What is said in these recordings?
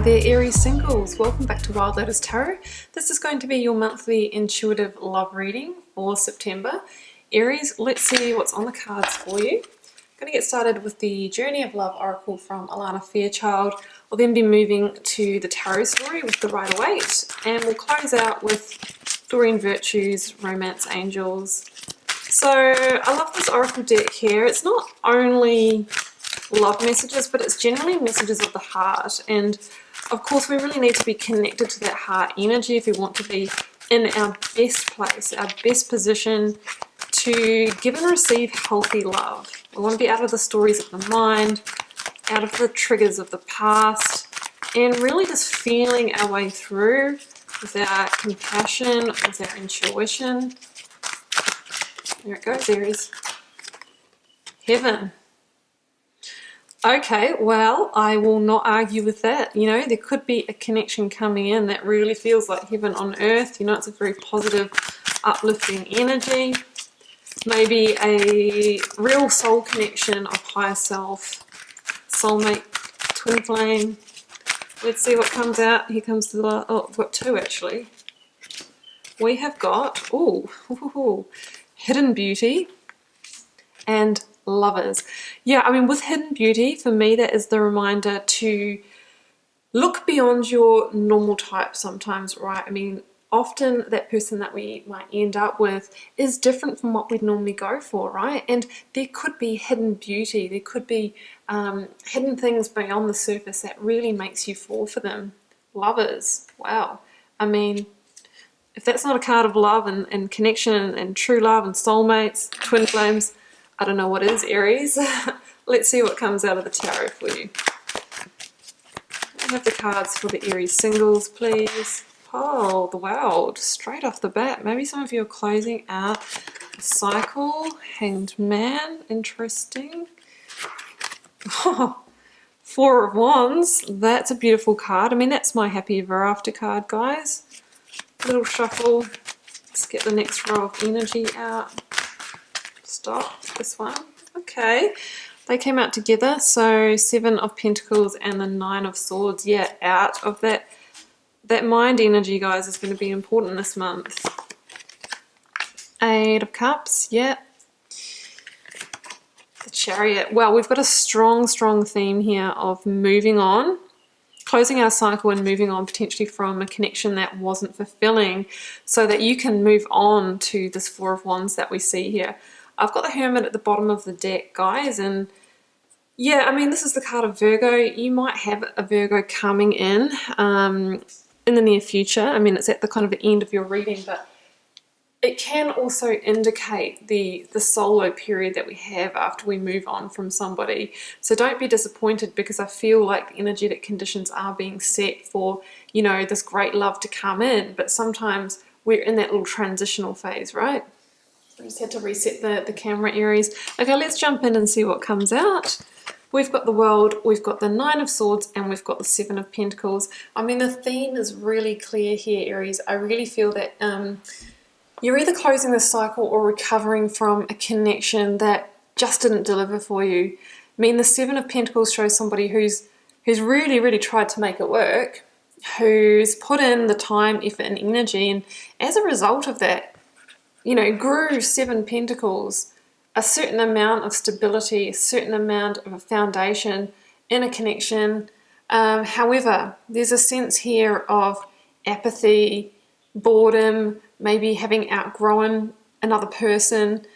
Hi there Aries singles, welcome back to Wild Lotus Tarot. This is going to be your monthly intuitive love reading for September. Aries, let's see what's on the cards for you. I'm going to get started with the Journey of Love Oracle from Alana Fairchild. We'll then be moving to the Tarot story with the Rider-Waite, and we'll close out with Doreen Virtues, Romance Angels. So I love this Oracle deck here. It's not only love messages, but it's generally messages of the heart, and of course we really need to be connected to that heart energy if we want to be in our best place, our best position to give and receive healthy love. We want to be out of the stories of the mind, out of the triggers of the past, and really just feeling our way through with our compassion, with our intuition. There it goes, Aries. Heaven. Okay, well, I will not argue with that. You know, there could be a connection coming in that really feels like heaven on earth. You know, it's a very positive, uplifting energy. Maybe a real soul connection of higher self, soulmate, twin flame. Let's see what comes out. Here comes the, oh, we've got two actually. We have got, hidden beauty and lovers. Yeah, I mean, with hidden beauty, for me, that is the reminder to look beyond your normal type sometimes, right? I mean, often that person that we might end up with is different from what we'd normally go for, right? And there could be hidden beauty, there could be hidden things beyond the surface that really makes you fall for them. Lovers, wow. I mean, if that's not a card of love and connection and true love and soulmates, twin flames, I don't know what is, Aries. Let's see what comes out of the tarot for you. I have the cards for the Aries singles, please. Oh, the World, straight off the bat. Maybe some of you are closing out a cycle. Hanged Man, interesting. Oh, Four of Wands, that's a beautiful card. I mean, that's my happy ever after card, guys. Little shuffle. Let's get the next row of energy out. Stop this one. Okay, they came out together. So Seven of Pentacles and the Nine of Swords. Yeah, out of that mind energy, guys, is going to be important this month. Eight of Cups. Yeah. The Chariot. Well, we've got a strong theme here of moving on, closing our cycle and moving on potentially from a connection that wasn't fulfilling, so that you can move on to this Four of Wands that we see here. I've got the Hermit at the bottom of the deck, guys, and yeah, I mean, this is the card of Virgo. You might have a Virgo coming in the near future. I mean, it's at the kind of the end of your reading, but it can also indicate the solo period that we have after we move on from somebody. So don't be disappointed, because I feel like the energetic conditions are being set for, you know, this great love to come in, but sometimes we're in that little transitional phase, right? I just had to reset the camera, Aries. Okay, let's jump in and see what comes out. We've got the World, we've got the Nine of Swords, and we've got the Seven of Pentacles. I mean, the theme is really clear here, Aries. I really feel that you're either closing the cycle or recovering from a connection that just didn't deliver for you. I mean, the Seven of Pentacles shows somebody who's really tried to make it work, who's put in the time, effort, and energy, and as a result of that, you know, grew Seven Pentacles, a certain amount of stability, a certain amount of a foundation in a connection. However, there's a sense here of apathy, boredom, maybe having outgrown another person,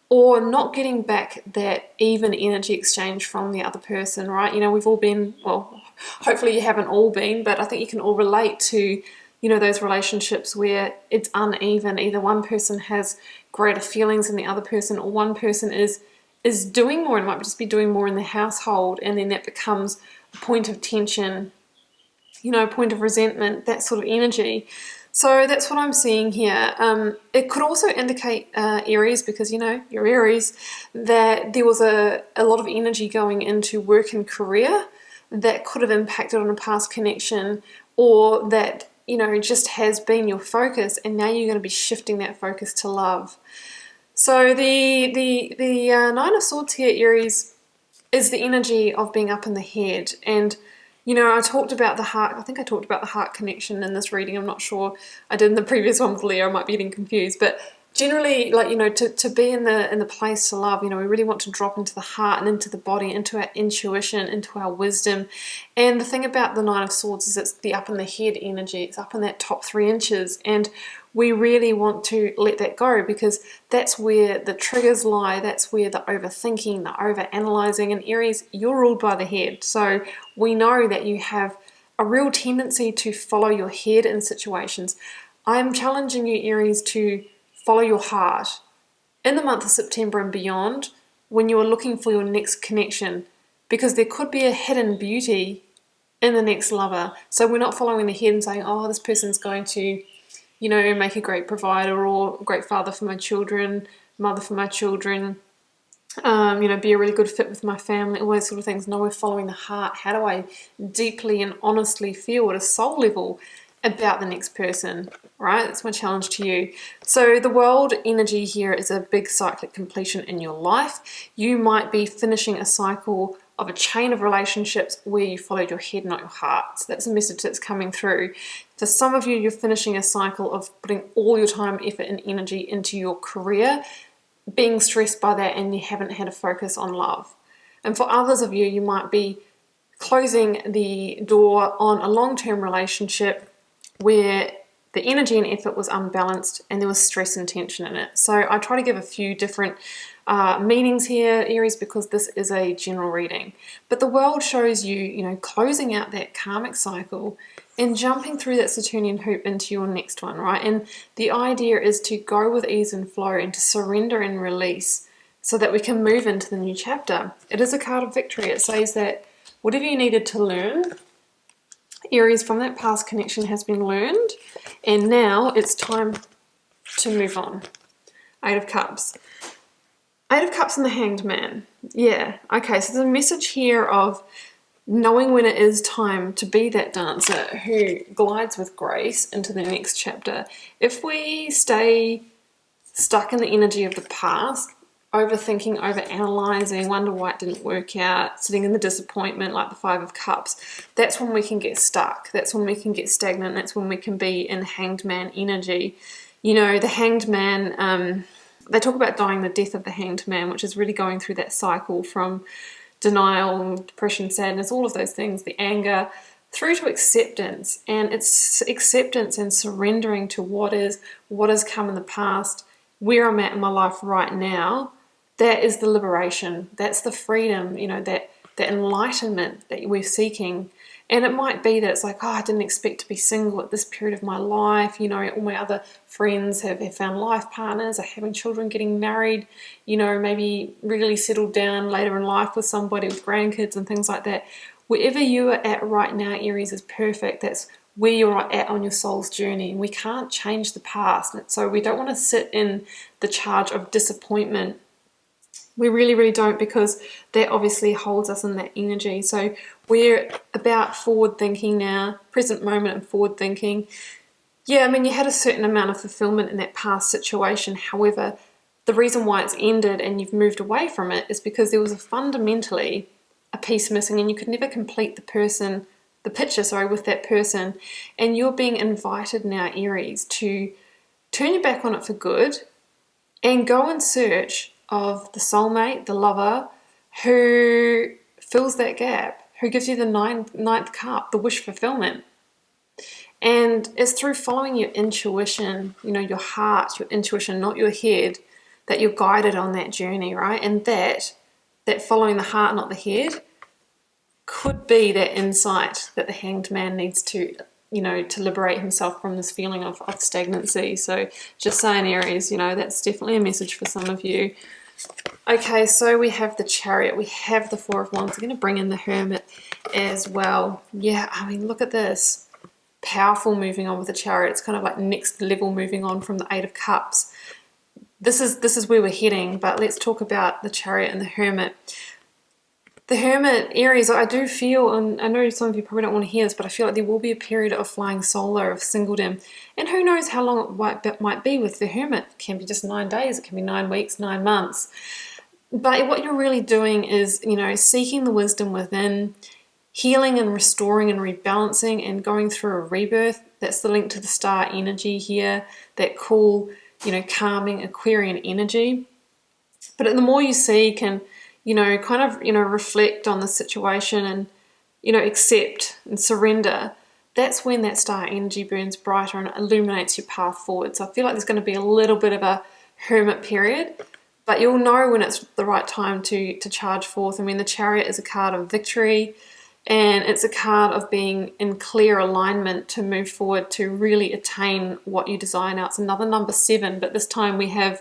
or not getting back that even energy exchange from the other person, right? You know, we've all been, well, hopefully you haven't all been, but I think you can all relate to, you know, those relationships where it's uneven. Either one person has greater feelings than the other person, or one person is doing more and might just be doing more in the household, and then that becomes a point of tension, you know, a point of resentment, that sort of energy. So that's what I'm seeing here. It could also indicate, Aries, because, you know, you're Aries, that there was a lot of energy going into work and career that could have impacted on a past connection, or that, you know, just has been your focus, and now you're going to be shifting that focus to love. So the Nine of Swords here, Aries, is the energy of being up in the head, and You know, I talked about the heart, I think I talked about the heart connection in this reading. I'm not sure I did in the previous one with Leo, I might be getting confused. But generally, like, you know, to be in the place to love, you know, we really want to drop into the heart and into the body, into our intuition, into our wisdom. And the thing about the Nine of Swords is it's the up in the head energy. It's up in that top 3 inches. And we really want to let that go, because that's where the triggers lie. That's where the overthinking, the over-analyzing. And Aries, you're ruled by the head. So we know that you have a real tendency to follow your head in situations. I'm challenging you, Aries, to follow your heart. In the month of September and beyond, when you are looking for your next connection, because there could be a hidden beauty in the next lover. So we're not following the head and saying, oh, this person's going to, you know, make a great provider or a great father for my children, mother for my children, you know, be a really good fit with my family, all those sort of things. No, we're following the heart. How do I deeply and honestly feel at a soul level about the next person, right? That's my challenge to you. So the world energy here is a big cyclic completion in your life. You might be finishing a cycle of a chain of relationships where you followed your head, not your heart. So that's a message that's coming through. For some of you, you're finishing a cycle of putting all your time, effort, and energy into your career, being stressed by that, and you haven't had a focus on love. And for others of you, you might be closing the door on a long-term relationship where the energy and effort was unbalanced and there was stress and tension in it. So I try to give a few different meanings here, Aries, because this is a general reading. But the world shows you, you know, closing out that karmic cycle and jumping through that Saturnian hoop into your next one, right? And the idea is to go with ease and flow and to surrender and release so that we can move into the new chapter. It is a card of victory. It says that whatever you needed to learn, Aries, from that past connection has been learned, and now it's time to move on. 8 of Cups. 8 of Cups and the Hanged Man. Yeah, okay, so there's a message here of knowing when it is time to be that dancer who glides with grace into the next chapter. If we stay stuck in the energy of the past, overthinking, overanalyzing, wonder why it didn't work out, sitting in the disappointment like the 5 of Cups, that's when we can get stuck. That's when we can get stagnant. That's when we can be in Hanged Man energy. You know, the Hanged Man, they talk about dying the death of the Hanged Man, which is really going through that cycle from denial, depression, sadness, all of those things, the anger, through to acceptance. And it's acceptance and surrendering to what has come in the past, where I'm at in my life right now. That is the liberation. That's the freedom, you know, that enlightenment that we're seeking. And it might be that it's like, oh, I didn't expect to be single at this period of my life. You know, all my other friends have found life partners, are having children, getting married, you know, maybe really settled down later in life with somebody with grandkids and things like that. Wherever you are at right now, Aries, is perfect. That's where you're at on your soul's journey. And we can't change the past. So we don't want to sit in the charge of disappointment. We really, really don't, because that obviously holds us in that energy. So we're about forward thinking now, present moment and forward thinking. Yeah, I mean, you had a certain amount of fulfillment in that past situation. However, the reason why it's ended and you've moved away from it is because there was fundamentally a piece missing, and you could never complete the picture with that person. And you're being invited now, Aries, to turn your back on it for good and go in search of the soulmate, the lover, who fills that gap, who gives you the ninth cup, the wish fulfillment. And it's through following your intuition, you know, your heart, your intuition, not your head, that you're guided on that journey, right? And that following the heart, not the head, could be that insight that the Hanged Man needs to, you know, to liberate himself from this feeling of stagnancy. So just saying, Aries, you know, that's definitely a message for some of you. Okay, so we have the Chariot, we have the 4 of Wands. I'm going to bring in the Hermit as well. Yeah, I mean, look at this. Powerful moving on with the Chariot. It's kind of like next level moving on from the 8 of Cups. This is where we're heading, but let's talk about the Chariot and the Hermit. The Hermit, Aries, I do feel, and I know some of you probably don't want to hear this, but I feel like there will be a period of flying solo, of singledom. And who knows how long it might be with the Hermit. It can be just 9 days, it can be 9 weeks, 9 months. But what you're really doing is, you know, seeking the wisdom within, healing and restoring and rebalancing and going through a rebirth. That's the link to the star energy here, that cool, calming Aquarian energy. But the more you see, you can, kind of, reflect on the situation and, accept and surrender. That's when that star energy burns brighter and illuminates your path forward. So I feel like there's going to be a little bit of a hermit period, but you'll know when it's the right time to charge forth. I mean, the Chariot is a card of victory, and it's a card of being in clear alignment to move forward to really attain what you desire. Now it's another number 7, but this time we had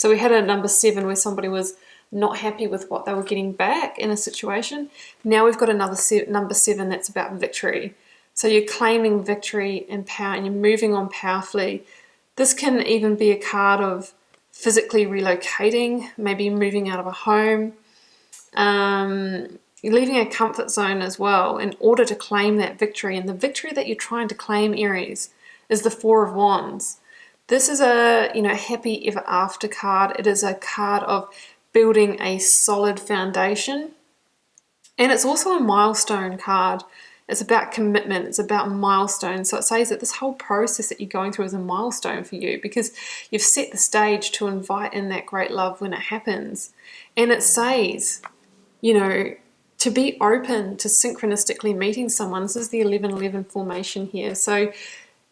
a number 7 where somebody was not happy with what they were getting back in a situation. Now we've got another number 7 that's about victory. So you're claiming victory and power, and you're moving on powerfully. This can even be a card of physically relocating, maybe moving out of a home, leaving a comfort zone as well in order to claim that victory. And the victory that you're trying to claim, Aries, is the 4 of Wands. This is a happy ever after card. It is a card of building a solid foundation, and it's also a milestone card. It's about commitment. It's about milestones. So it says that this whole process that you're going through is a milestone for you, because you've set the stage to invite in that great love when it happens. And it says, to be open to synchronistically meeting someone. This is the 11-11 formation here. So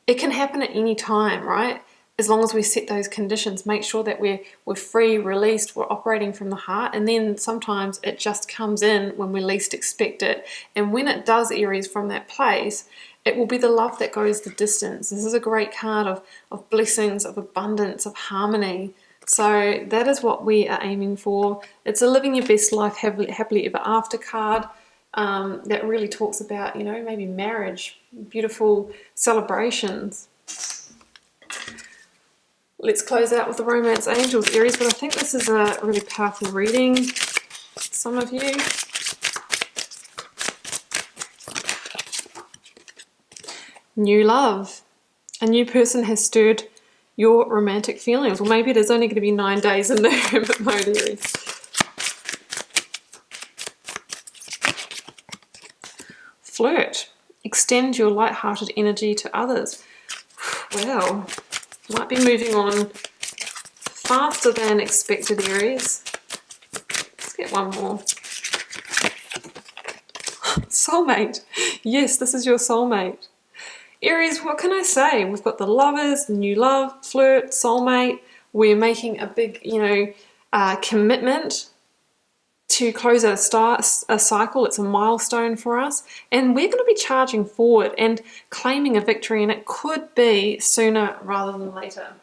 it can happen at any time, right? As long as we set those conditions, make sure that we're free, released, we're operating from the heart. And then sometimes it just comes in when we least expect it. And when it does, Aries, from that place, it will be the love that goes the distance. This is a great card of blessings, of abundance, of harmony. So that is what we are aiming for. It's a living your best life, happily ever after card that really talks about, maybe marriage, beautiful celebrations. Let's close out with the Romance Angels, Aries, but I think this is a really powerful reading. Some of you. New love. A new person has stirred your romantic feelings. Well, maybe it is only going to be 9 days in the hermit mode, Aries. Flirt. Extend your light-hearted energy to others. Wow. Might be moving on faster than expected, Aries. Let's get one more. Soulmate. Yes, this is your soulmate. Aries, what can I say? We've got the lovers, new love, flirt, soulmate. We're making a big, commitment to close a cycle. It's a milestone for us, and we're going to be charging forward and claiming a victory, and it could be sooner rather than later.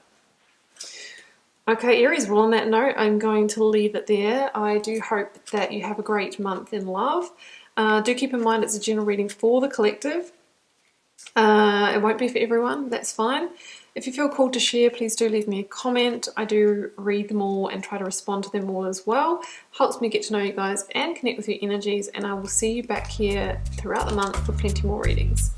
Okay, Aries, well, on that note, I'm going to leave it there. I do hope that you have a great month in love. Do keep in mind it's a general reading for the collective. It won't be for everyone, that's fine. If you feel called to share, please do leave me a comment. I do read them all and try to respond to them all as well. Helps me get to know you guys and connect with your energies, and I will see you back here throughout the month for plenty more readings.